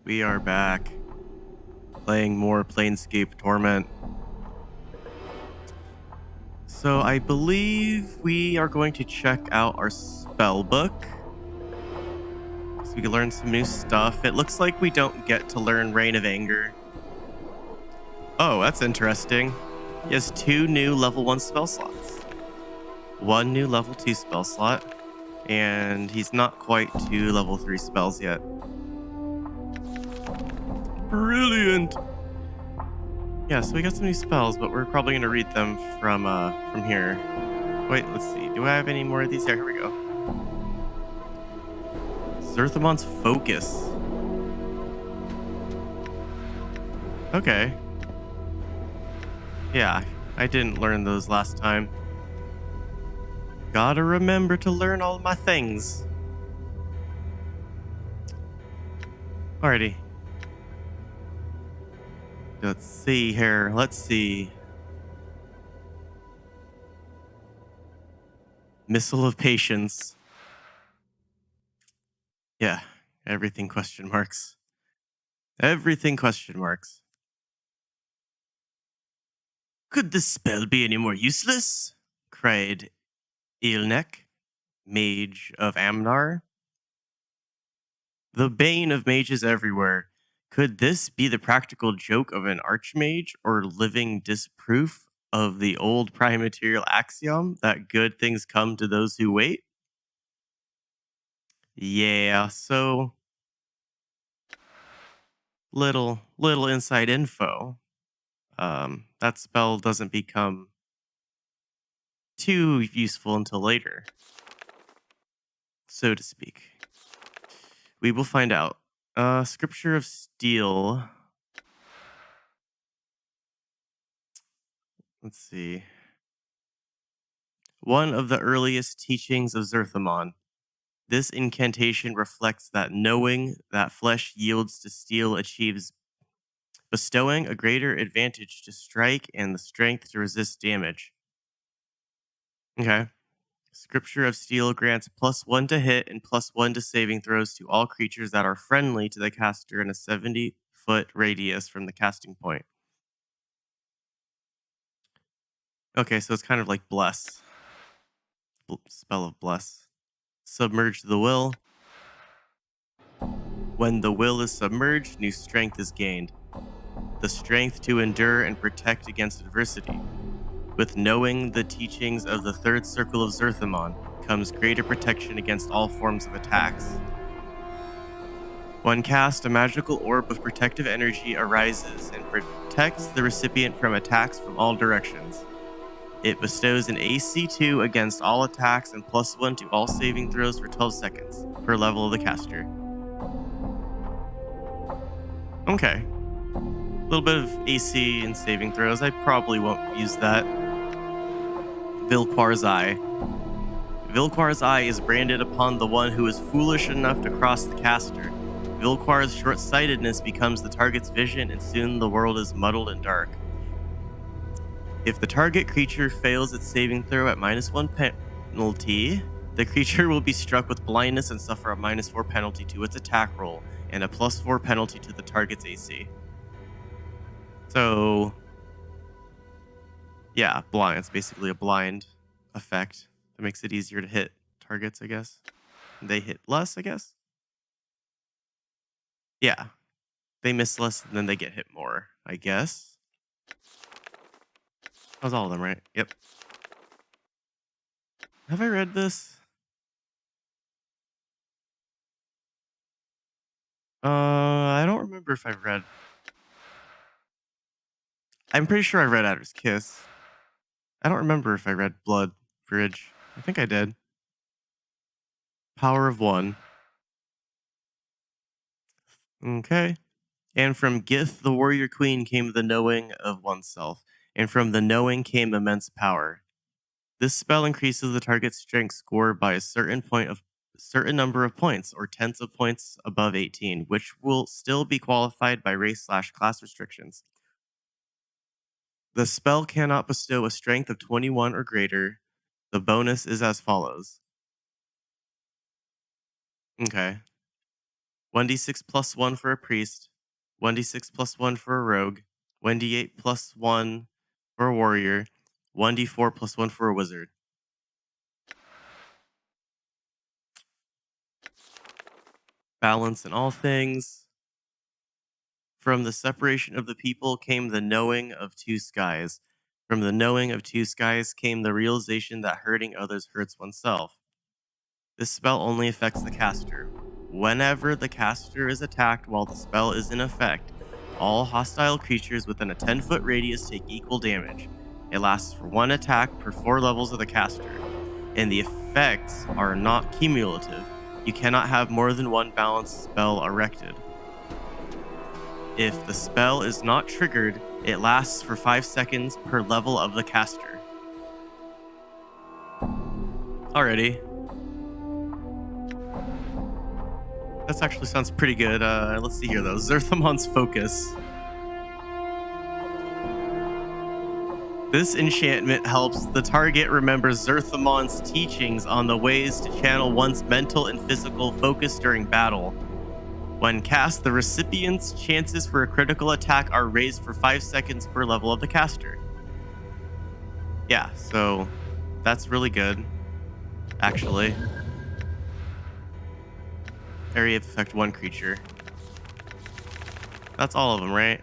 We are back playing more Planescape Torment. So I believe we are going to check out our spell book so we can learn some new stuff. It looks like we don't get to learn Reign of Anger. Oh, that's interesting. He has 2 new level 1 spell slots, 1 new level 2 spell slot, and he's not quite 2 level 3 spells yet. Brilliant! Yeah, so we got some new spells, but we're probably going to read them from here. Wait, let's see. Do I have any more of these? Here we go. Zerthimon's Focus. Okay. Yeah, I didn't learn those last time. Gotta remember to learn all my things. Alrighty. Let's see here. Let's see. Missile of Patience. Yeah, everything question marks. Everything question marks. Could this spell be any more useless? Cried Ilnek, mage of Amnar. The bane of mages everywhere. Could this be the practical joke of an archmage or living disproof of the old primaterial axiom that good things come to those who wait? Yeah, so little inside info. That spell doesn't become too useful until later, so to speak. We will find out. Scripture of Steel. Let's see. One of the earliest teachings of Zerthimon. This incantation reflects that knowing that flesh yields to steel achieves bestowing a greater advantage to strike and the strength to resist damage. Okay. Scripture of Steel grants +1 to hit and +1 to saving throws to all creatures that are friendly to the caster in a 70-foot radius from the casting point. Okay, so it's kind of like Bless. Spell of Bless. Submerge the will. When the will is submerged, new strength is gained. The strength to endure and protect against adversity. With knowing the teachings of the third circle of Zerthimon comes greater protection against all forms of attacks. When cast, a magical orb of protective energy arises and protects the recipient from attacks from all directions. It bestows an AC 2 against all attacks and +1 to all saving throws for 12 seconds per level of the caster. Okay. A little bit of AC and saving throws. I probably won't use that. Vilquar's Eye. Vilquar's Eye is branded upon the one who is foolish enough to cross the caster. Vilquar's short-sightedness becomes the target's vision, and soon the world is muddled and dark. If the target creature fails its saving throw at -1 penalty, the creature will be struck with blindness and suffer a -4 penalty to its attack roll and a +4 penalty to the target's AC. So, yeah, blind. It's basically a blind effect that makes it easier to hit targets, I guess. They hit less, I guess. Yeah, they miss less and then they get hit more, I guess. That was all of them, right? Yep. Have I read this? I don't remember if I've read. I'm pretty sure I read Adder's Kiss. I don't remember if I read Blood Bridge. I think I did. Power of One. Okay. And from Gith, the warrior queen, came the knowing of oneself, and from the knowing came immense power. This spell increases the target's strength score by a certain number of points, or tenths of points above 18, which will still be qualified by race/class restrictions. The spell cannot bestow a strength of 21 or greater. The bonus is as follows. Okay. 1d6 plus 1 for a priest, 1d6 plus 1 for a rogue, 1d8 plus 1 for a warrior, 1d4 plus 1 for a wizard. Balance in all things. From the separation of the people came the knowing of two skies. From the knowing of two skies came the realization that hurting others hurts oneself. This spell only affects the caster. Whenever the caster is attacked while the spell is in effect, all hostile creatures within a 10-foot radius take equal damage. It lasts for one attack per 4 levels of the caster, and the effects are not cumulative. You cannot have more than one balanced spell erected. If the spell is not triggered, it lasts for 5 seconds per level of the caster. Alrighty. That actually sounds pretty good. Let's see here, though. Zerthimon's Focus. This enchantment helps the target remember Zerthimon's teachings on the ways to channel one's mental and physical focus during battle. When cast, the recipient's chances for a critical attack are raised for 5 seconds per level of the caster. Yeah, so that's really good, actually. Area of effect 1 creature. That's all of them, right?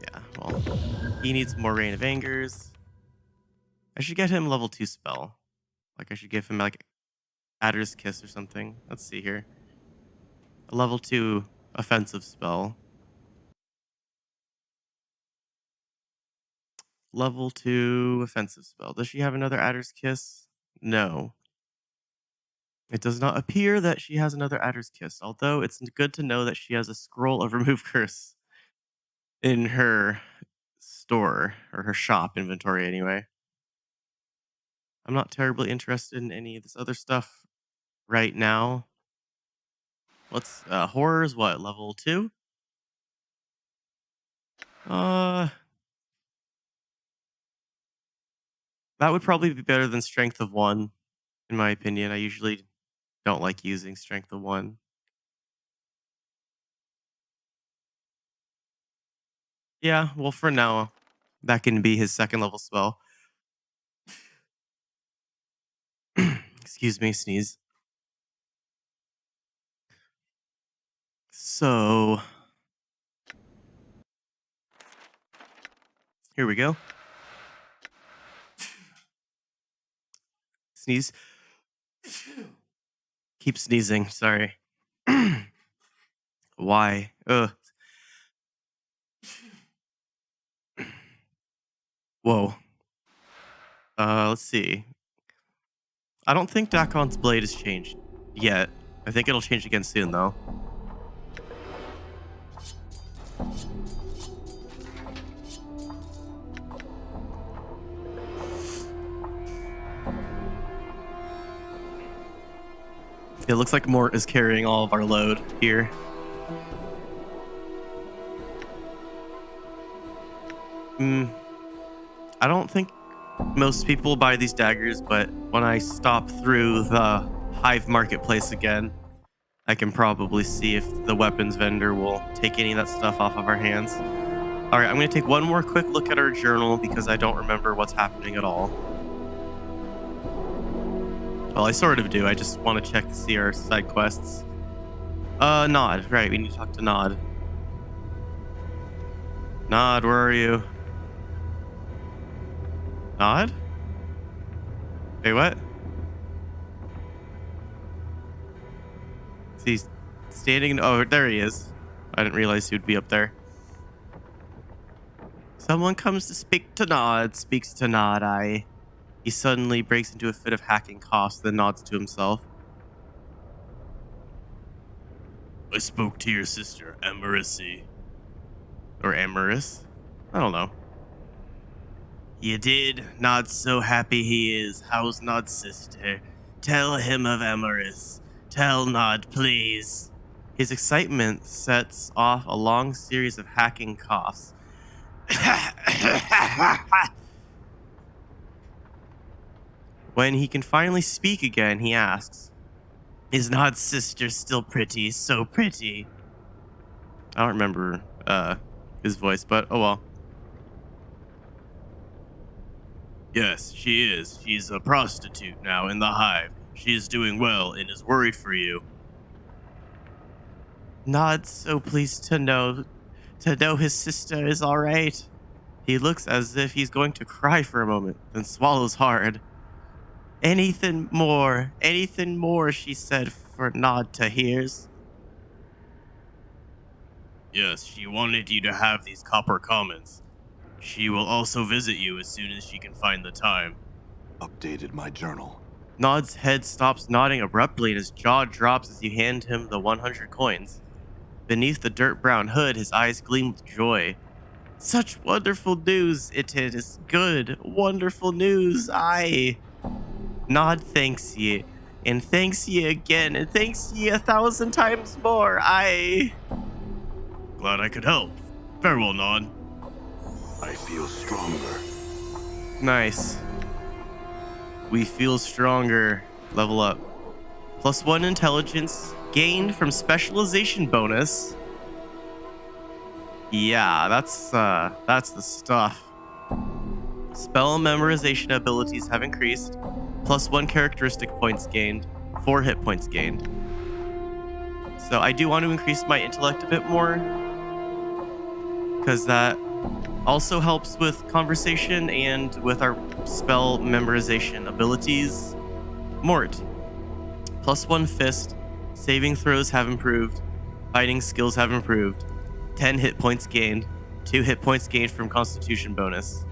Yeah, well, he needs more Rain of Angers. I should get him level 2 spell. Like, I should give him, like, Adder's Kiss or something. Let's see here. A level 2 offensive spell. Level 2 offensive spell. Does she have another Adder's Kiss? No. It does not appear that she has another Adder's Kiss, although it's good to know that she has a Scroll of Remove Curse in her store, or her shop inventory anyway. I'm not terribly interested in any of this other stuff right now. Let's horrors, what, level 2? That would probably be better than strength of 1, in my opinion. I usually don't like using strength of 1. Yeah, well, for now, that can be his second level spell. Excuse me, sneeze. So, here we go. Sneeze. Keep sneezing, sorry. Why? Ugh. Whoa. Let's see. I don't think Dakon's blade has changed yet. I think it'll change again soon, though. It looks like Mort is carrying all of our load here. I don't think most people buy these daggers, but when I stop through the Hive Marketplace again, I can probably see if the weapons vendor will take any of that stuff off of our hands. All right, I'm going to take one more quick look at our journal because I don't remember what's happening at all. Well, I sort of do. I just want to check to see our side quests. Nod. Right, we need to talk to Nod. Nod, where are you? Nod? Wait, what? Is he standing? Oh, there he is. I didn't realize he would be up there. Someone comes to speak to Nod, speaks to Nod. He suddenly breaks into a fit of hacking coughs, then nods to himself. I spoke to your sister, Amarisi. Or Amaris? I don't know. You did? Nod's so happy he is. How's Nod's sister? Tell him of Amaris. Tell Nod, please. His excitement sets off a long series of hacking coughs. When he can finally speak again, he asks, Is Nod's sister still pretty? So pretty. I don't remember his voice, but oh well. Yes, she is. She's a prostitute now in the hive. She is doing well and is worried for you. Nod's so pleased to know his sister is all right. He looks as if he's going to cry for a moment, then swallows hard. Anything more, she said for Nod to hears. Yes, she wanted you to have these copper comments. She will also visit you as soon as she can find the time. Updated my journal. Nod's head stops nodding abruptly and his jaw drops as you hand him the 100 coins. Beneath the dirt brown hood, his eyes gleam with joy. Such wonderful news, it is good, wonderful news, aye. Nod thanks ye, and thanks ye again, and thanks ye 1,000 times more, aye. Glad I could help. Farewell, Nod. I feel stronger. Nice. We feel stronger. Level up. +1 intelligence gained from specialization bonus. Yeah, that's the stuff. Spell memorization abilities have increased. +1 characteristic points gained. 4 hit points gained. So I do want to increase my intellect a bit more, because that also helps with conversation and with our spell memorization abilities. Mort. +1 fist. Saving throws have improved. Fighting skills have improved. 10 hit points gained. 2 hit points gained from constitution bonus.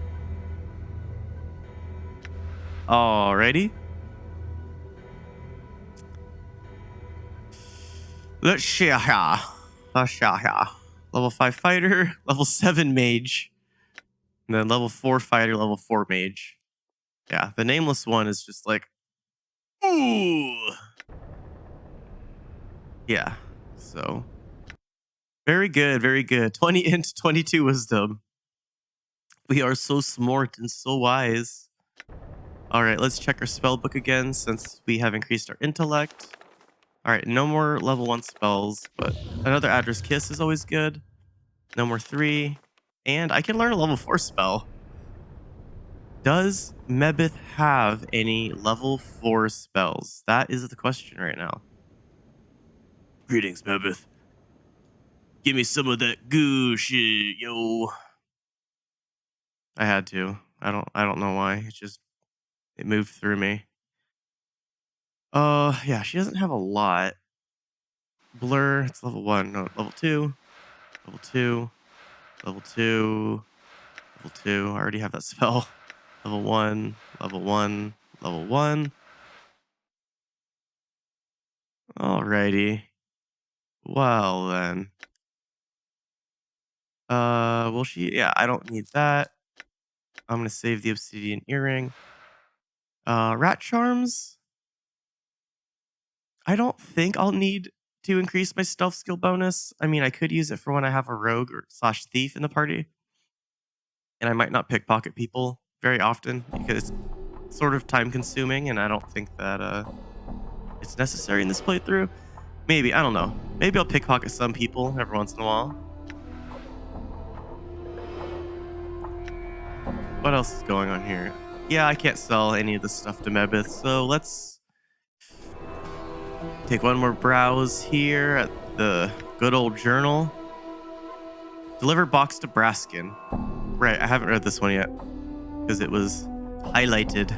Alrighty. Let's see here. Level 5 fighter, level 7 mage, and then level 4 fighter, level 4 mage. Yeah, the nameless one is just like, ooh. Yeah, so very good, very good. 20 int, 22 wisdom. We are so smart and so wise. All right, let's check our spell book again since we have increased our intellect. All right, no more level 1 spells, but another Adra's Kiss is always good. No more 3. And I can learn a level 4 spell. Does Mebith have any level 4 spells? That is the question right now. Greetings, Mebith. Give me some of that goo shit, yo. I had to. I don't know why. It moved through me. Yeah, she doesn't have a lot. Blur, it's level 1. No, level 2. Level 2. Level 2. Level 2. I already have that spell. Level 1. Level 1. Level 1. Alrighty. Well then. Well yeah, I don't need that. I'm gonna save the obsidian earring. Rat charms. I don't think I'll need to increase my stealth skill bonus. I mean, I could use it for when I have a rogue or slash thief in the party. And I might not pickpocket people very often because it's sort of time consuming and I don't think that it's necessary in this playthrough. Maybe, I don't know. Maybe I'll pickpocket some people every once in a while. What else is going on here? Yeah, I can't sell any of this stuff to Mebith, so let's take one more browse here at the good old journal. Deliver box to Braskin. Right, I haven't read this one yet because it was highlighted.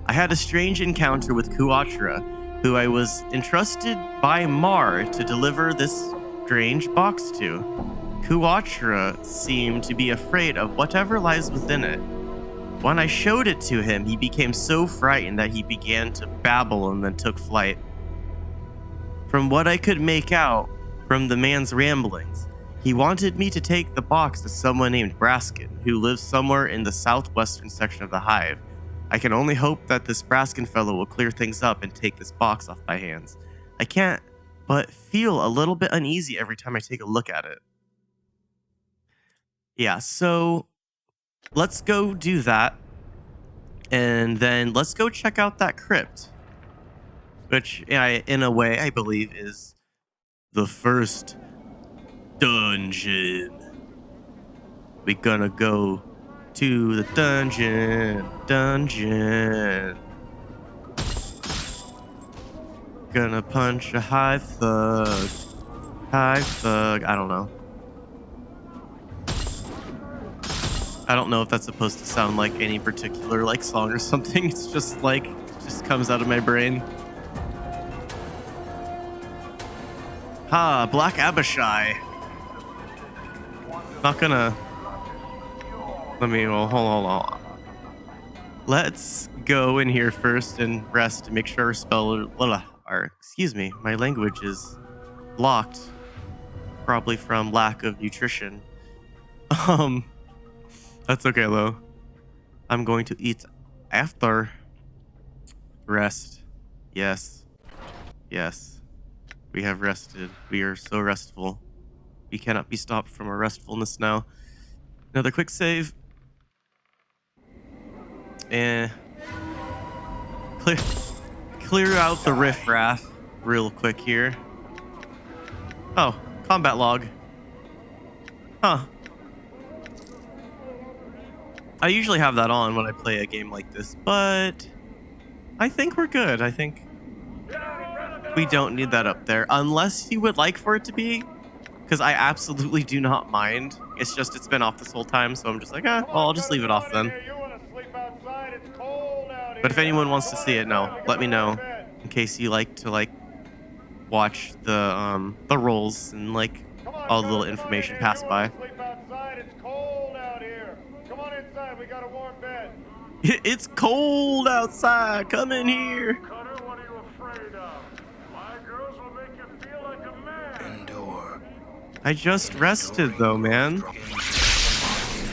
I had a strange encounter with Kuatra, who I was entrusted by Mar to deliver this strange box to. Kuatra seemed to be afraid of whatever lies within it. When I showed it to him, he became so frightened that he began to babble and then took flight. From what I could make out from the man's ramblings, he wanted me to take the box to someone named Braskin, who lives somewhere in the southwestern section of the hive. I can only hope that this Braskin fellow will clear things up and take this box off my hands. I can't but feel a little bit uneasy every time I take a look at it. Yeah, so let's go do that. And then let's go check out that crypt. which in a way I believe is the first dungeon. We gonna go to the dungeon. Gonna punch a high thug. I don't know. I don't know if that's supposed to sound like any particular like song or something. It's just like, just comes out of my brain. Ha, Black Abishai. Not gonna. Hold on. Let's go in here first and rest to make sure our spell, excuse me, my language is blocked. Probably from lack of nutrition. That's okay though. I'm going to eat after. Rest. Yes. Yes. We have rested. We are so restful. We cannot be stopped from our restfulness now. Another quick save. And clear out the riffraff real quick here. Oh, combat log. Huh. I usually have that on when I play a game like this, but I think we're good. I think we don't need that up there unless you would like for it to be, because I absolutely do not mind. It's just it's been off this whole time, so I'm just like, well, I'll just leave it off then. But if anyone wants to see it, let me know in case you like to watch the rolls and like all the little information pass by. It's cold outside. Come in here. Cutter, what are you afraid of? My girls will make you feel like a man. Endure. I just rested though, man.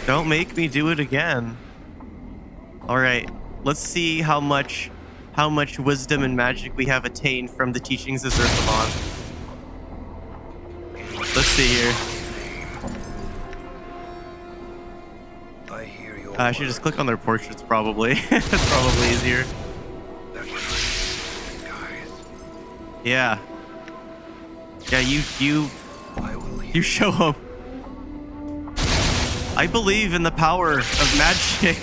Don't make me do it again. All right, let's see how much wisdom and magic we have attained from the teachings of Zerthimon. Let's see here. I should just click on their portraits, probably. That's probably easier. Yeah. Yeah, you show them. I believe in the power of magic.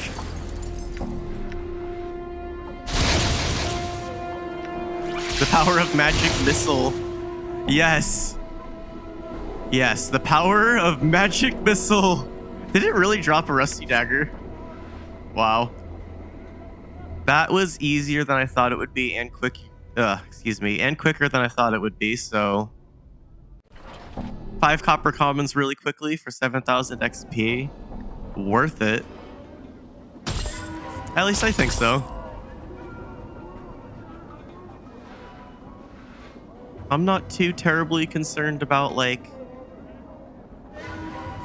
The power of magic missile. Yes. Yes, the power of magic missile. Did it really drop a rusty dagger? Wow. That was easier than I thought it would be and quicker than I thought it would be, so 5 copper commons really quickly for 7,000 XP. Worth it. At least I think so. I'm not too terribly concerned about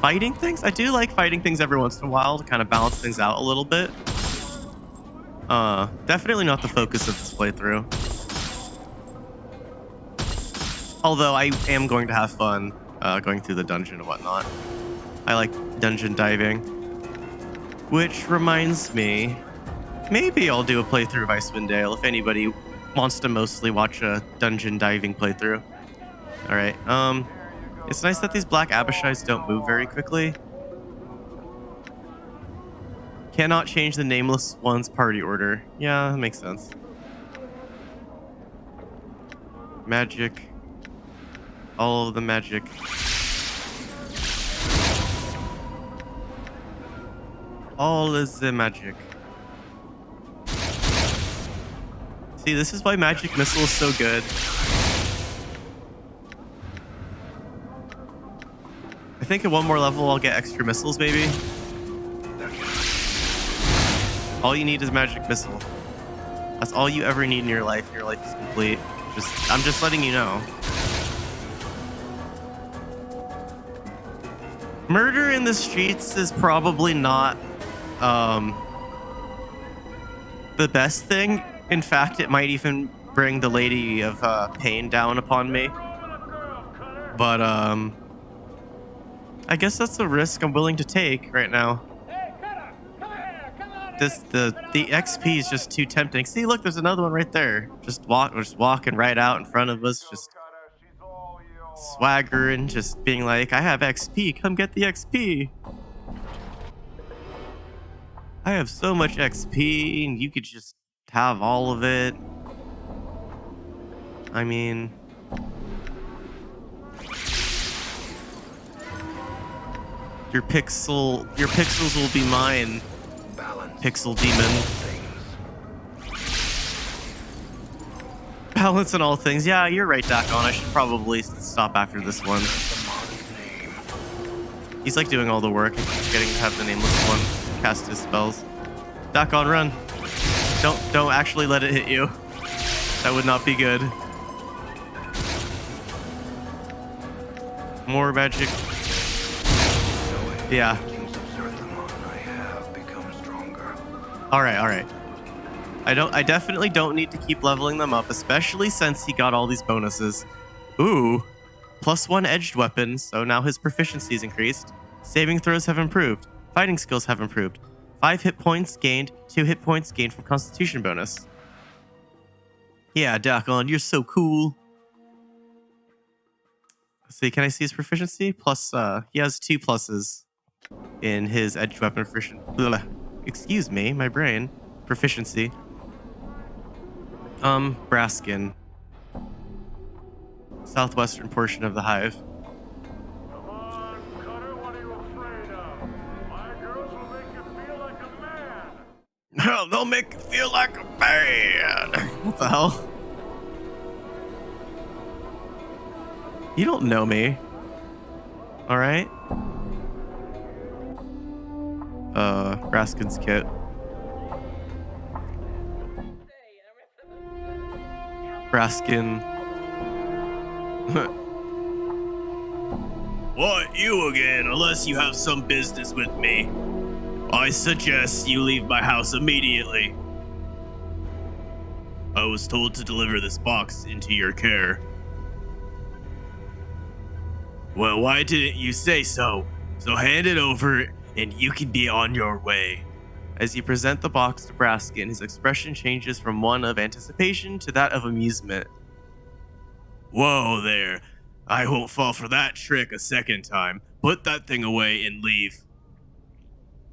fighting things. I do like fighting things every once in a while to kind of balance things out a little bit. Definitely not the focus of this playthrough. Although I am going to have fun going through the dungeon and whatnot. I like dungeon diving. Which reminds me, maybe I'll do a playthrough of Icewind Dale if anybody wants to mostly watch a dungeon diving playthrough. Alright, it's nice that these Black Abishais don't move very quickly. Cannot change the Nameless One's party order. Yeah, that makes sense. Magic. All of the magic. All is the magic. See, this is why Magic Missile is so good. I think at one more level I'll get extra missiles, maybe. All you need is Magic Missile. That's all you ever need in your life, and your life is complete. I'm just letting you know. Murder in the streets is probably not the best thing. In fact, it might even bring the Lady of Pain down upon me. But I guess that's a risk I'm willing to take right now. the XP is just too tempting. See, look, there's another one right there. Just walking right out in front of us, just Cutter, she's all yours. swaggering, just being like, I have XP, come get the XP. I have so much XP, and you could just have all of it. I mean, your pixels will be mine, Pixel Demon. Balance in all things. Yeah, you're right, Dakon. I should probably stop after this one. He's like doing all the work and getting to have the nameless one cast his spells. Dakon, run. Don't actually let it hit you. That would not be good. More magic. Yeah. All right. I definitely don't need to keep leveling them up, especially since he got all these bonuses. Ooh. +1 edged weapons, so now his proficiency is increased. Saving throws have improved. Fighting skills have improved. 5 hit points gained, 2 hit points gained from Constitution bonus. Yeah, Dakon, you're so cool. Let's see, can I see his proficiency? He has 2 pluses in his edged weapon proficiency. Excuse me, my brain. Proficiency. Braskin. Southwestern portion of the hive. Come on, Cutter, what are you afraid of? My girls will make you feel like a man. They'll make you feel like a man. What the hell? You don't know me. Alright? Braskin's kit. Braskin. What, you again? Unless you have some business with me, I suggest you leave my house immediately. I was told to deliver this box into your care. Well, why didn't you say so? So hand it over and you can be on your way. As you present the box to Braskin, his expression changes from one of anticipation to that of amusement. Whoa there. I won't fall for that trick a second time. Put that thing away and leave.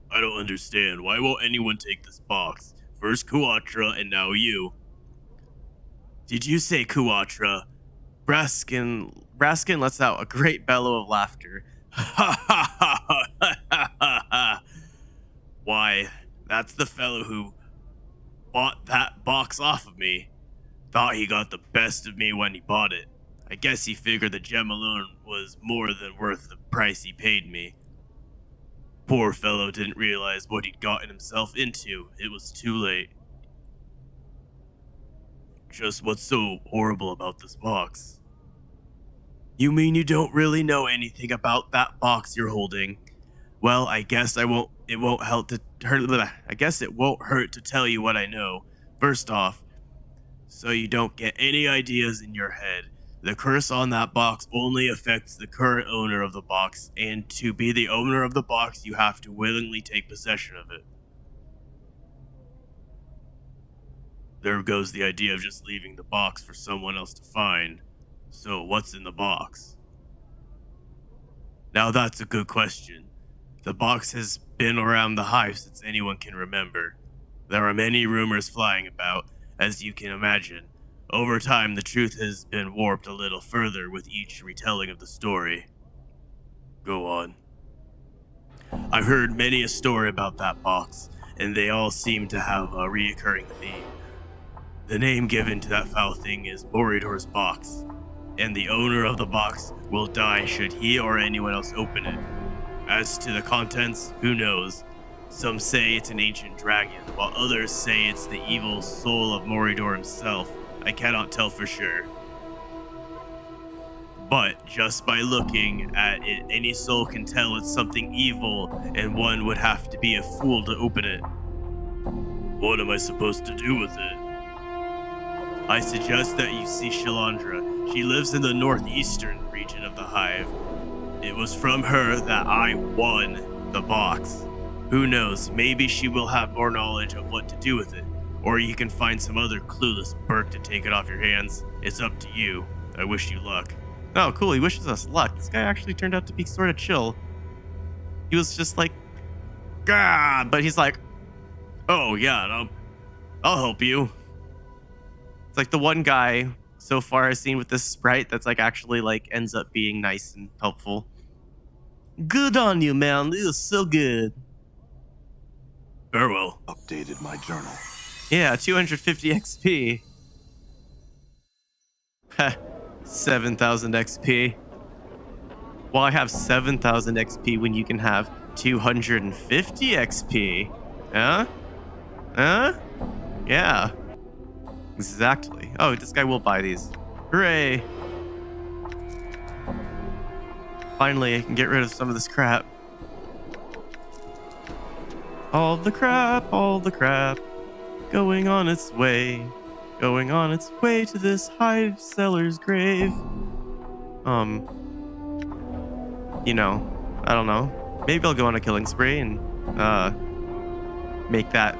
I don't understand. Why won't anyone take this box? First Kuatra and now you. Did you say Kuatra? Braskin lets out a great bellow of laughter. Ha ha ha ha ha ha ha. Why, that's the fellow who bought that box off of me. Thought he got the best of me when he bought it. I guess he figured the gem alone was more than worth the price he paid me. Poor fellow didn't realize what he'd gotten himself into. It was too late. Just what's so horrible about this box? You mean you don't really know anything about that box you're holding? Well, I guess it won't hurt to tell you what I know. First off, so you don't get any ideas in your head. The curse on that box only affects the current owner of the box, and to be the owner of the box, you have to willingly take possession of it. There goes the idea of just leaving the box for someone else to find. So what's in the box? Now that's a good question. The box has been around the hive since anyone can remember. There are many rumors flying about, as you can imagine. Over time, the truth has been warped a little further with each retelling of the story. Go on. I've heard many a story about that box, and they all seem to have a reoccurring theme. The name given to that foul thing is Moridor's box, and the owner of the box will die should he or anyone else open it. As to the contents, who knows? Some say it's an ancient dragon, while others say it's the evil soul of Moridor himself. I cannot tell for sure. But just by looking at it, any soul can tell it's something evil, and one would have to be a fool to open it. What am I supposed to do with it? I suggest that you see Shalandra. She lives in the northeastern region of the hive. It was from her that I won the box. Who knows, maybe she will have more knowledge of what to do with it. Or you can find some other clueless Burke to take it off your hands. It's up to you. I wish you luck. Oh, cool. He wishes us luck. This guy actually turned out to be sort of chill. He was just like, "Gah," but he's like, "Oh, yeah, I'll help you." It's like the one guy so far I've seen with this sprite that's like actually like ends up being nice and helpful. Good on you, man. This is so good. Farewell. Updated my journal. Yeah, 250 XP. Heh, 7,000 XP. Well, I have 7,000 XP when you can have 250 XP. Huh? Huh? Yeah. Exactly. Oh, this guy will buy these. Hooray. Finally, I can get rid of some of this crap. All the crap, going on its way. Going on its way to this hive seller's grave. You know, I don't know. Maybe I'll go on a killing spree and, make a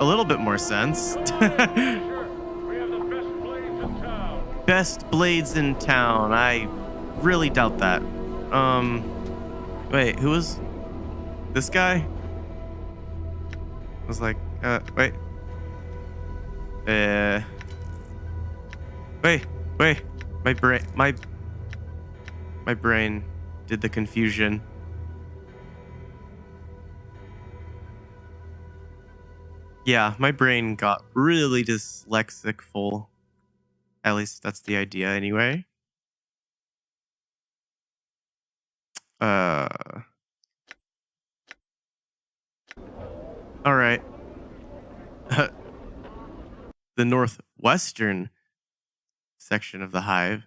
little bit more sense. We have the best blades in town. Best blades in town. I really doubt that. Wait, who was this guy? I was like, wait. Wait. My brain did the confusion. Yeah, my brain got really dyslexic full. At least that's the idea anyway. All right. The northwestern section of the hive.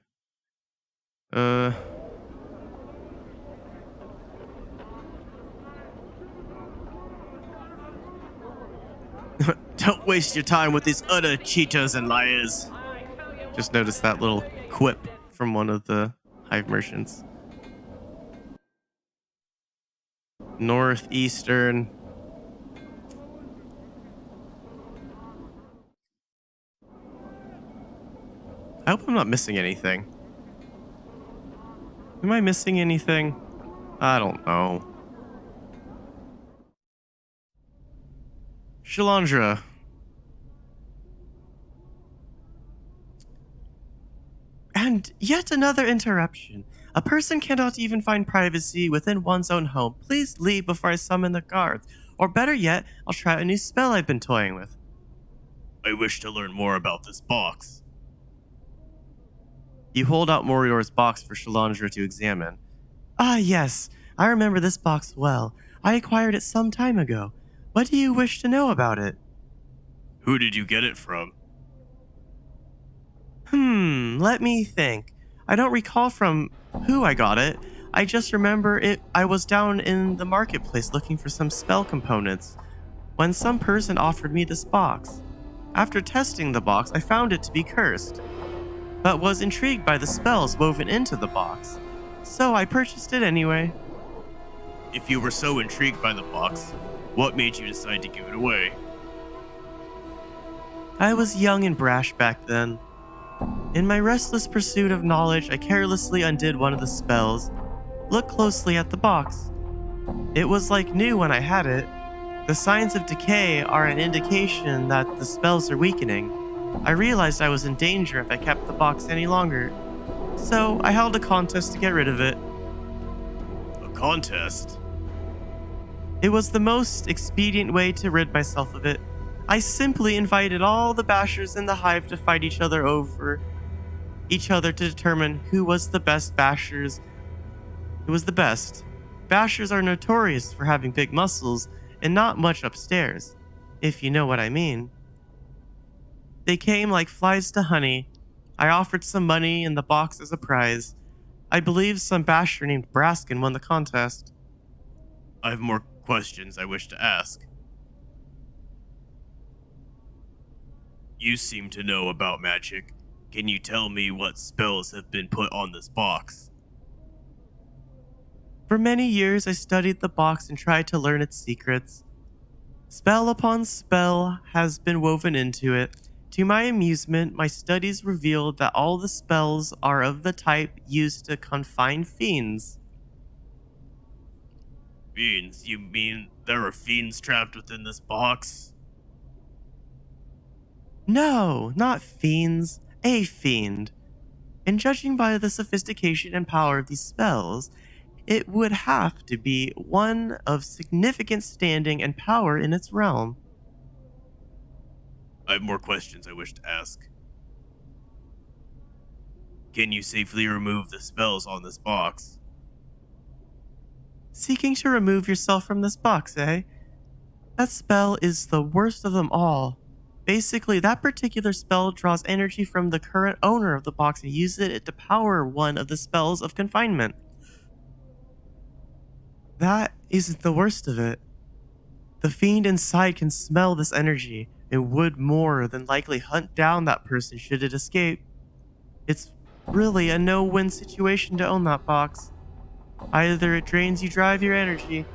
Don't waste your time with these utter cheaters and liars. Just noticed that little quip from one of the hive merchants. Northeastern. I hope I'm not missing anything. Am I missing anything? I don't know. Shalandra. And yet another interruption. A person cannot even find privacy within one's own home. Please leave before I summon the guards. Or better yet, I'll try a new spell I've been toying with. I wish to learn more about this box. You hold out Morior's box for Shalandra to examine. Ah, yes. I remember this box well. I acquired it some time ago. What do you wish to know about it? Who did you get it from? Let me think. I don't recall from who I got it. I just remember I was down in the marketplace looking for some spell components when some person offered me this box. After testing the box, I found it to be cursed, but was intrigued by the spells woven into the box. So I purchased it anyway. If you were so intrigued by the box, what made you decide to give it away? I was young and brash back then. In my restless pursuit of knowledge, I carelessly undid one of the spells. Look closely at the box. It was like new when I had it. The signs of decay are an indication that the spells are weakening. I realized I was in danger if I kept the box any longer, so I held a contest to get rid of it. A contest? It was the most expedient way to rid myself of it. I simply invited all the bashers in the hive to fight each other to determine who was the best bashers. Who was the best. Bashers are notorious for having big muscles and not much upstairs, if you know what I mean. They came like flies to honey. I offered some money and the box as a prize. I believe some basher named Braskin won the contest. I have more questions I wish to ask. You seem to know about magic. Can you tell me what spells have been put on this box? For many years, I studied the box and tried to learn its secrets. Spell upon spell has been woven into it. To my amusement, my studies revealed that all the spells are of the type used to confine fiends. Fiends? You mean there are fiends trapped within this box? No, not fiends. A fiend. And judging by the sophistication and power of these spells, it would have to be one of significant standing and power in its realm. I have more questions I wish to ask. Can you safely remove the spells on this box? Seeking to remove yourself from this box, eh? That spell is the worst of them all. Basically, that particular spell draws energy from the current owner of the box and uses it to power one of the spells of confinement. That isn't the worst of it. The fiend inside can smell this energy and would more than likely hunt down that person should it escape. It's really a no-win situation to own that box. Either it drains you dry of your energy,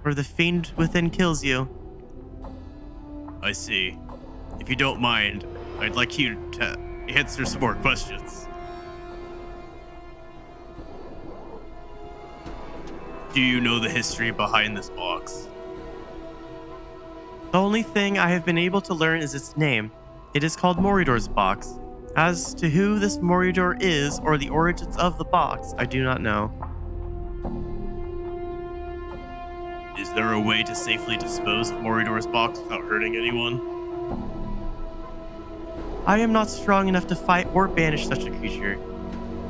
or the fiend within kills you. I see. If you don't mind, I'd like you to answer some more questions. Do you know the history behind this box? The only thing I have been able to learn is its name. It is called Moridor's box. As to who this Moridor is or the origins of the box, I do not know. Is there a way to safely dispose of Moridor's box without hurting anyone? I am not strong enough to fight or banish such a creature.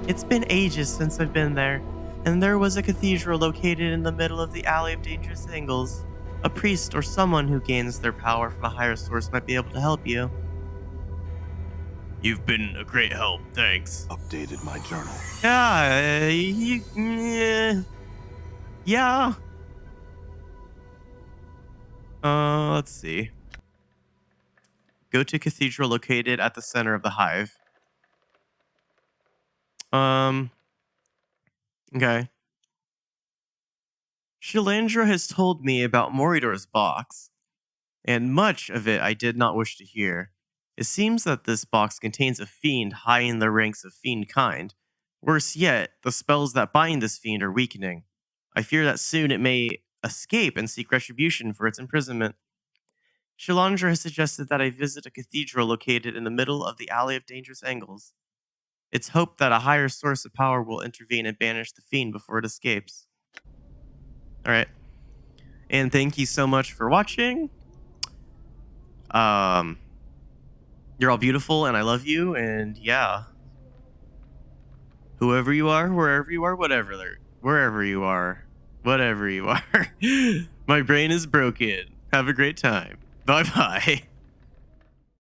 It's been ages since I've been there, and there was a cathedral located in the middle of the Alley of Dangerous Angles. A priest or someone who gains their power from a higher source might be able to help you. You've been a great help, thanks. Updated my journal. Yeah. Let's see. Go to cathedral located at the center of the hive. Okay. Shalandra has told me about Moridor's box, and much of it I did not wish to hear. It seems that this box contains a fiend high in the ranks of fiend kind. Worse yet, the spells that bind this fiend are weakening. I fear that soon it may escape and seek retribution for its imprisonment. Shalandra has suggested that I visit a cathedral located in the middle of the Alley of Dangerous Angles. It's hoped that a higher source of power will intervene and banish the fiend before it escapes. Alright. And thank you so much for watching. You're all beautiful and I love you, and yeah. Whoever you are, wherever you are, wherever you are, whatever you are. My brain is broken. Have a great time. Bye-bye.